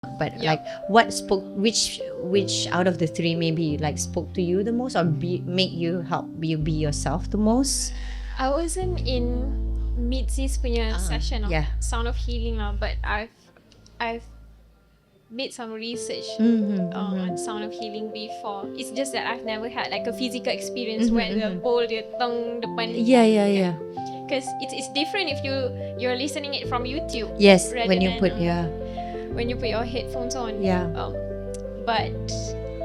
But like, what spoke, which out of the three maybe like spoke to you the most, or make you help you be yourself the most? I wasn't in Mitzi's punya session of Sound of Healing lah, but I've made some research on Sound of Healing before. It's just that I've never had like a physical experience where the bowl dia tong depan. Yeah. Because it's different if you're listening it from YouTube. Yes, when you put when you put your headphones on. Yeah. But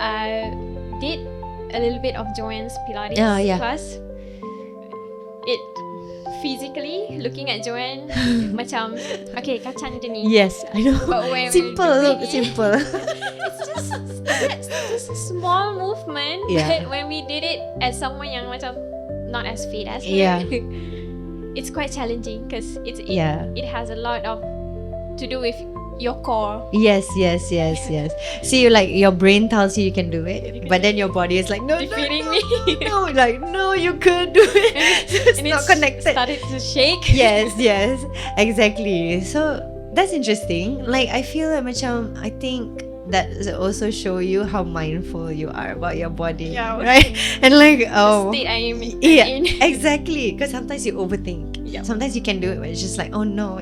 I did a little bit of Joanne's Pilates class. It physically looking at Joanne macam okay kacang dia ni. Yes, I know. But when simple. It's just a small movement. But when we did it as someone yang macam not as fit as her, it's quite challenging because it has a lot of to do with your core. Yes. See, like your brain tells you can do it, but then your body is like, no, defeating me. No, like no, you can't do it. It's not connected. Started to shake. Yes, exactly. So that's interesting. Like I feel like macam, I think that also show you how mindful you are about your body, right? And like the state I am in. Exactly, because sometimes you overthink. Sometimes you can do it, but it's just like, oh no,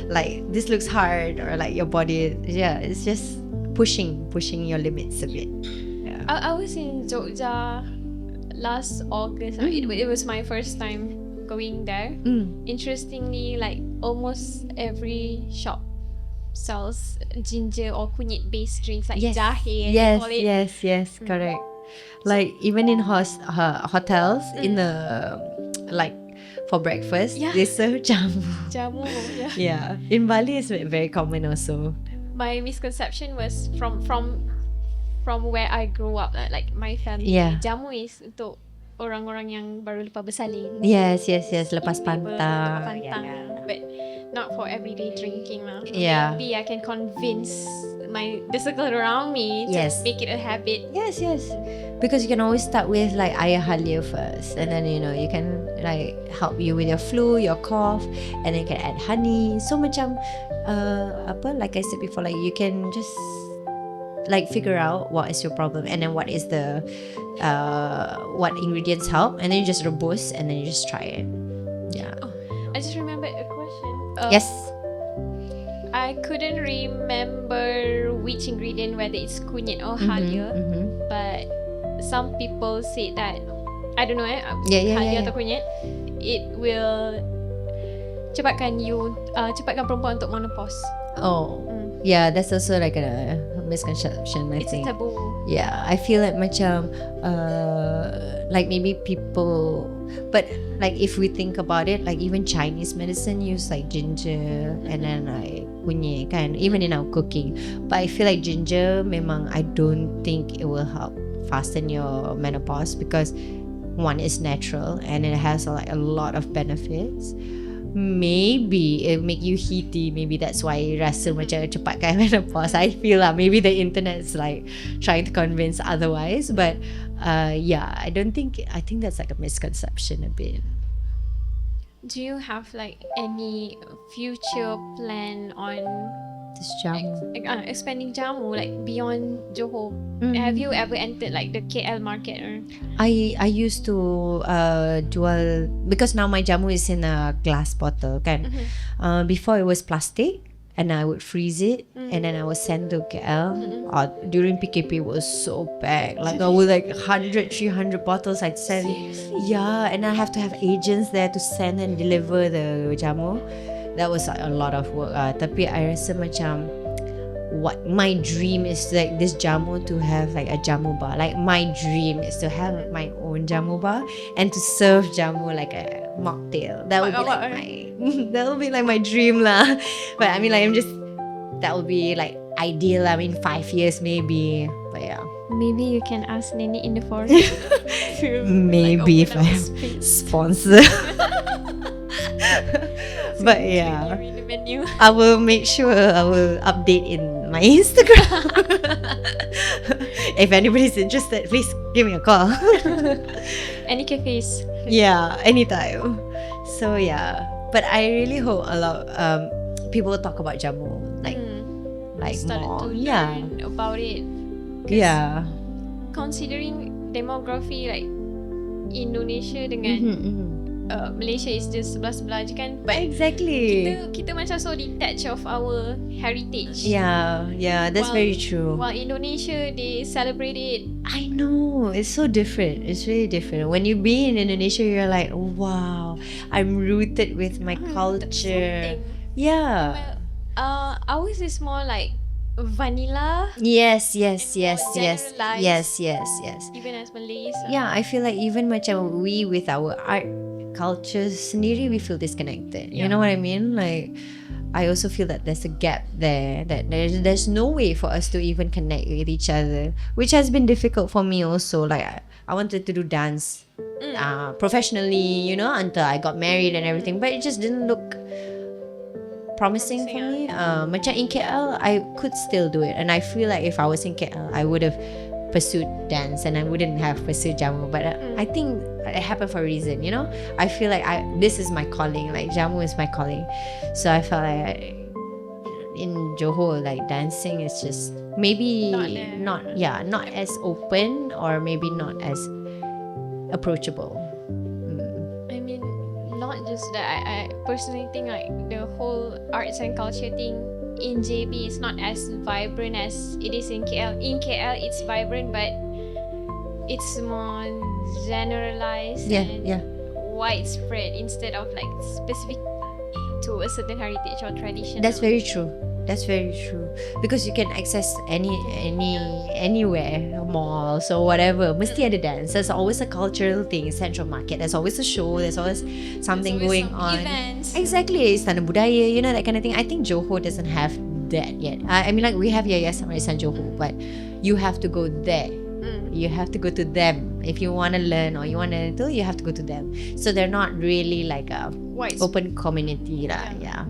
like this looks hard, or like your body, it's just pushing your limits a bit. I was in Jogja last August. It was my first time going there. Interestingly, like almost every shop sells ginger or kunyit based drinks, like jahe. Yes, correct. Like even in hotels, in the like for breakfast, they serve jamu. Yeah. In Bali, it's very common also. My misconception was from where I grew up, like my family. Jamu is untuk orang-orang yang baru lepas bersalin. Yes. Lepas pantang. But not for everyday drinking lah. Maybe I can convince the circle around me to make it a habit. Yes. Because you can always start with like air halia first, and then you can like help you with your flu, your cough, and then you can add honey. So macam like I said before, like you can just like figure out what is your problem, and then what is the what ingredients help, and then you just rebus, and then you just try it. I just remembered a question. Yes. I couldn't remember which ingredient, whether it's kunyit or halia, but some people say that, I don't know halia atau kunyit, it will cepatkan perempuan untuk menopause. Yeah, that's also like a misconception, I think. It's a taboo. Yeah, I feel like macam like maybe people, but like if we think about it, like even Chinese medicine use like ginger and then like kunyit kan, even in our cooking. But I feel like ginger memang, I don't think it will help fasten your menopause, because one is natural and it has like a lot of benefits. Maybe it make you heaty, maybe that's why rasa macam cepatkan menopause. I feel lah, maybe the internet is like trying to convince otherwise, but I think that's like a misconception a bit. Do you have like any future plan on this jamu? Expanding jamu like beyond Johor? Have you ever entered like the KL market? Or? I used to jual, because now my jamu is in a glass bottle kan. Before it was plastic, and I would freeze it, and then I would send to KL. During PKP it was so bad, like I would like 100-300 bottles I'd send. Seriously? And I have to have agents there to send and deliver the jamu. That was like a lot of work. Tapi I rasa macam, what my dream is like this jamu to have like a jamu bar. Like my dream is to have my own jamu bar and to serve jamu like a mocktail. That would be like my dream lah. But I mean, like that would be like ideal. I mean, 5 years maybe. But yeah. Maybe you can ask Nini in the forest. Maybe if I have sponsor. But yeah, I will make sure I will update in my Instagram. If anybody's interested, please give me a call. Any cafes? Yeah, anytime. So yeah, but I really hope a lot people talk about jamu, like like started more. to learn about it. Yeah. Considering demography like Indonesia dengan Malaysia is just sebelah-sebelah je kan, but Exactly. kita macam so detached of our heritage. Yeah, that's very true. While Indonesia, they celebrate it. I know, it's so different. It's really different. When you be in Indonesia, you're like, wow, I'm rooted with my culture. Yeah. Well, ours is more like vanilla. Yes. Generalized. Yes. Even as Malays. Yeah, I feel like even macam we with our art culture sendiri, we feel disconnected. You know what I mean? Like, I also feel that there's a gap there, that there's no way for us to even connect with each other, which has been difficult for me also. Like, I wanted to do dance professionally, you know, until I got married and everything, but it just didn't look promising for me. Macam in KL, I could still do it, and I feel like if I was in KL, I would have pursued dance and I wouldn't have pursued Jamu. But I think it happened for a reason, you know. I feel like this is my calling, like Jamu is my calling. So I felt like in Johor, like dancing is just maybe not as open, or maybe not as approachable. I mean, not just that. I personally think like the whole arts and culture thing in JB is not as vibrant as it is in KL. In KL, it's vibrant, but it's more generalized and widespread instead of like specific to a certain heritage or tradition. That's very true. Because you can access anywhere, malls or whatever. Mesti ada dance. There's always a cultural thing. Central Market, there's always a show. There's always something going on. Events. Exactly, Istana Budaya, you know, that kind of thing. I think Johor doesn't have that yet. I mean, like we have Yayasan Warisan Johor, but you have to go there. You have to go to them if you want to learn or you want to do. You have to go to them. So they're not really like a open community lah. Yeah.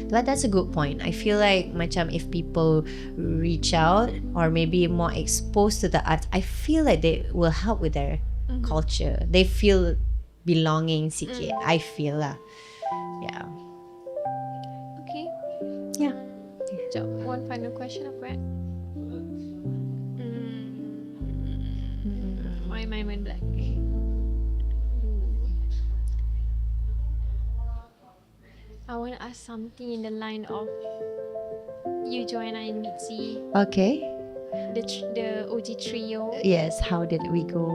But that's a good point. I feel like macam if people reach out or maybe more exposed to the arts, I feel like they will help with their culture. They feel belonging sikit. I feel lah. Yeah. Okay. Yeah. So one final question of that. Why am I in black? I want to ask something in the line of you, Joanna, and Mitzi. Okay. The OG trio. Yes. How did we go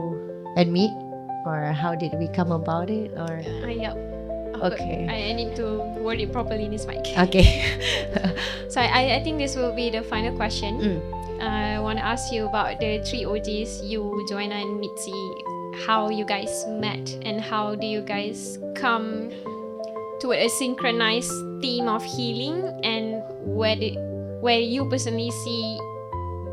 and meet, or how did we come about it, or? Yeah. Okay. I need to word it properly in this mic. Okay. So I think this will be the final question. I want to ask you about the three OGs, you, Joanna, and Mitzi. How you guys met and how do you guys come to a synchronized theme of healing, and where you personally see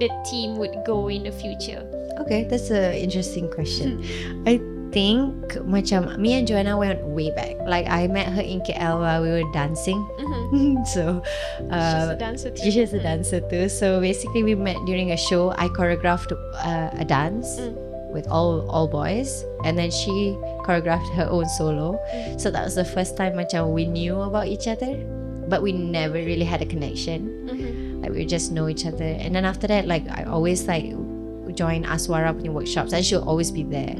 the team would go in the future? Okay, that's an interesting question. I think macam me and Joanna went way back. Like I met her in KL while we were dancing. So she's a dancer too. So basically we met during a show. I choreographed a dance with all boys, and then she choreographed her own solo. So that was the first time macam we knew about each other, but we never really had a connection. Like we just know each other. And then after that, like I always like join Aswara punya workshops, and she'll always be there.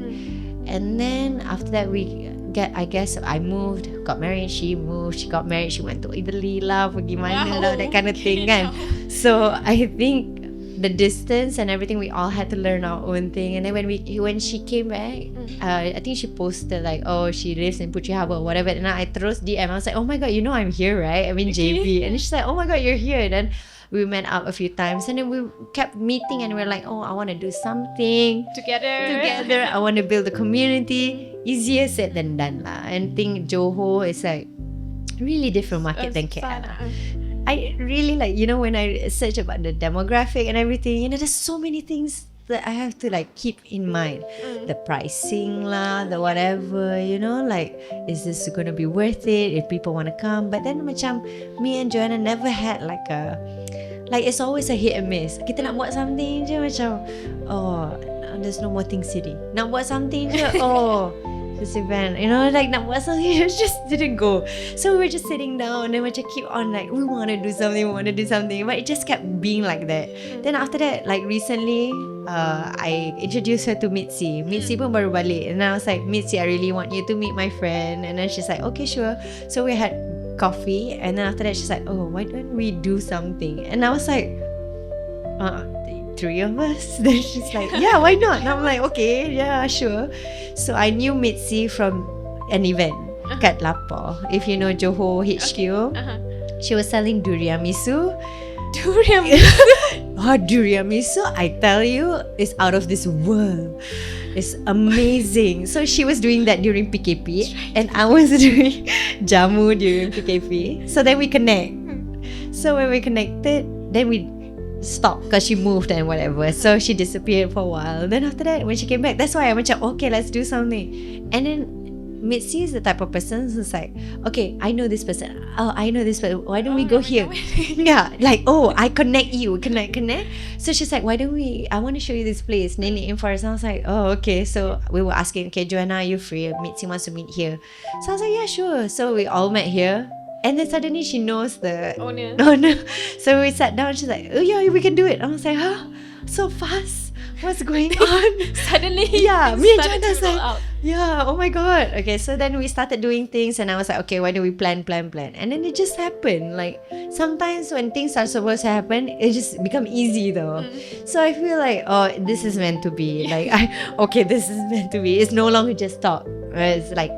And then after that I guess I moved, got married, she moved, she got married, she went to Italy lah, pergi mana lah, that kind of thing kan. So I think the distance and everything, we all had to learn our own thing. And then when she came back, I think she posted like, oh, she lives in Puteri Harbour or whatever, and I terus DM. I was like, oh my god, you know I'm here, right? I'm in JB. And she's like, oh my god, you're here. And then we met up a few times, and then we kept meeting, and we're like, oh, I want to do something together. I want to build a community. Easier said than done lah. And think Johor is like really different market than KL. I really like, you know, when I search about the demographic and everything, you know, there's so many things that I have to like keep in mind. The pricing lah, the whatever, you know, like is this going to be worth it if people want to come? But then macam me and Joanna never had like it's always a hit and miss. Kita nak buat something je macam, oh, there's no more thing city. Nak buat something je, oh, this event, you know, like nak buat something, it just didn't go. So we were just sitting down and macam keep on like we want to do something, but it just kept being like that. Then after that, like recently, I introduced her to Mitzi. Mitzi pun baru balik, and I was like, Mitzi, I really want you to meet my friend. And then she's like, okay, sure. So we had coffee, and then after that she's like, oh, why don't we do something? And I was like, three of us. Then she's like, yeah, why not? And I'm like, okay, yeah, sure. So I knew Mitzi from an event kat Lapor, if you know Johor HQ. She was selling durian miso. Durian miso, I tell you, is out of this world. It's amazing. So she was doing that during PKP, and I was doing jamu during PKP. So then we connect. So when we connected, then we stopped because she moved and whatever. So she disappeared for a while. Then after that, when she came back, that's why I went, okay, let's do something. And then Mitzi is the type of person who's like, okay, I know this person. Oh, I know this person. Why don't we go here? Yeah, like, oh, I connect you. Connect. So she's like, why don't we? I want to show you this place. Nini in Forest. I was like, oh, okay. So we were asking, okay, Joanna, are you free? Mitzi wants to meet here. So I was like, yeah, sure. So we all met here. And then suddenly she knows the owner. So we sat down. She's like, oh yeah, we can do it. I was like, huh? So fast. What's going on? Suddenly, yeah, me and Joanna's like, yeah, oh my god. Okay, so then we started doing things, and I was like, okay, why do we plan? And then it just happened. Like sometimes when things are supposed to happen, it just become easy though. So I feel like, oh, this is meant to be. Like, this is meant to be. It's no longer just talk. It's like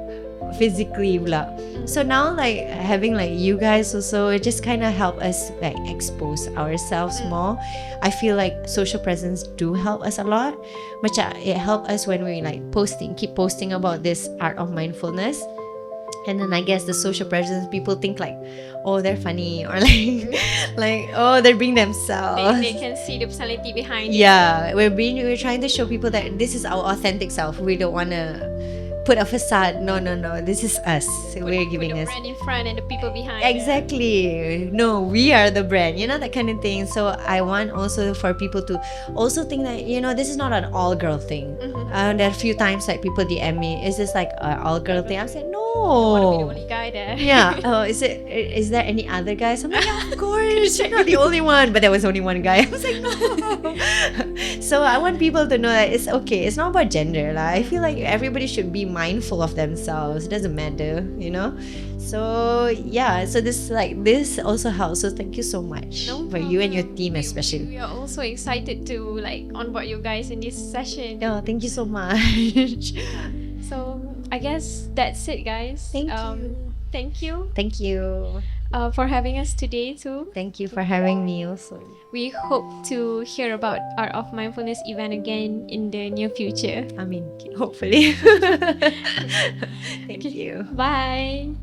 physically blah. So now like having like you guys also, it just kind of help us like expose ourselves more. I feel like social presence do help us a lot. Macam it help us when we like keep posting about this art of mindfulness. And then I guess the social presence, people think like, oh, they're funny, or like oh, they're being themselves. They can see the personality behind it. Yeah, we're trying to show people that this is our authentic self. We don't want to put a facade. No. This is us. We're giving put the us brand in front and the people behind. Exactly. No, we are the brand. You know, that kind of thing. So I want also for people to also think that, you know, this is not an all girl thing. There are a few times like people DM me, is this like an all girl thing? I'm saying no. I want to be the only guy there. Yeah. Oh, is there any other guys? I'm like, yeah, of course. You're not the only one. But there was only one guy. I was like, no. So I want people to know that it's okay. It's not about gender. I feel like everybody should be mindful of themselves. It doesn't matter, you know. So yeah, so this also helps. So thank you so much for you and your team especially. We are also excited to like onboard you guys in this session. Oh, thank you so much. So I guess that's it, guys. Thank you. Thank you for having us today too. Thank you for having me also. We hope to hear about Art of Mindfulness event again in the near future. I mean, hopefully. Thank you. Bye.